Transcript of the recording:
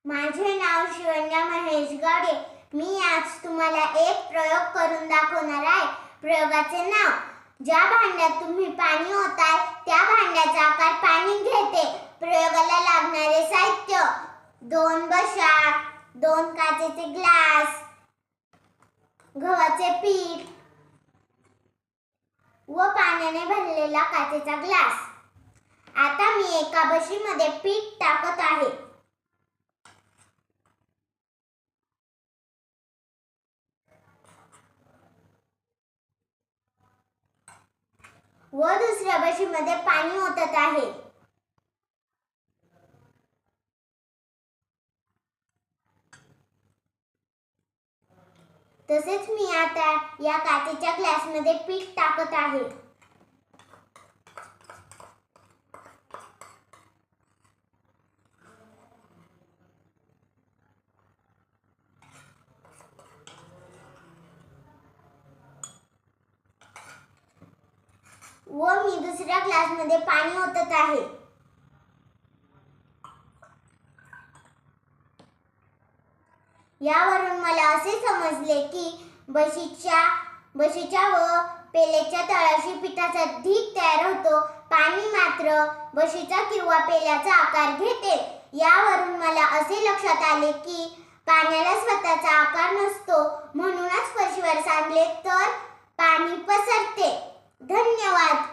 माझे नाव शिवण्या महेश गाडे. मी आज तुम्हाला एक प्रयोग करून दाखवणार आहे. प्रयोगाचे नाव: ज्या भांड्यात तुम्ही पाणी ओताल त्या भांड्याचा आकार पाणी घेते. प्रयोगाला लागणारे साहित्य: 2 बशा, 2 काचेचे ग्लास, गव्हाचे पीठ व पाण्याने भरलेला काचेचा ग्लास. आता मी एका बशीमध्ये पीठ टाकत आहे. व दुसऱ्या बशीमध्ये पाणी ओतत आहे. तसेच मी आता या काचेच्या ग्लासमध्ये पीठ टाकत आहे. व मी दुसऱ्या ग्लासमध्ये पाणी ओतत आहे. यावरून मला असे समजले की बशीच्या व पेल्याच्या तळाशी पिठाचा ढीग तयार होतो. पाणी मात्र बशीचा किंवा पेल्याचा आकार घेते. यावरून मला असे लक्षात आले की पाण्याला स्वतःचा आकार नसतो, म्हणूनच फरशीवर सांडले तर पाणी पसरते. धन्यवाद.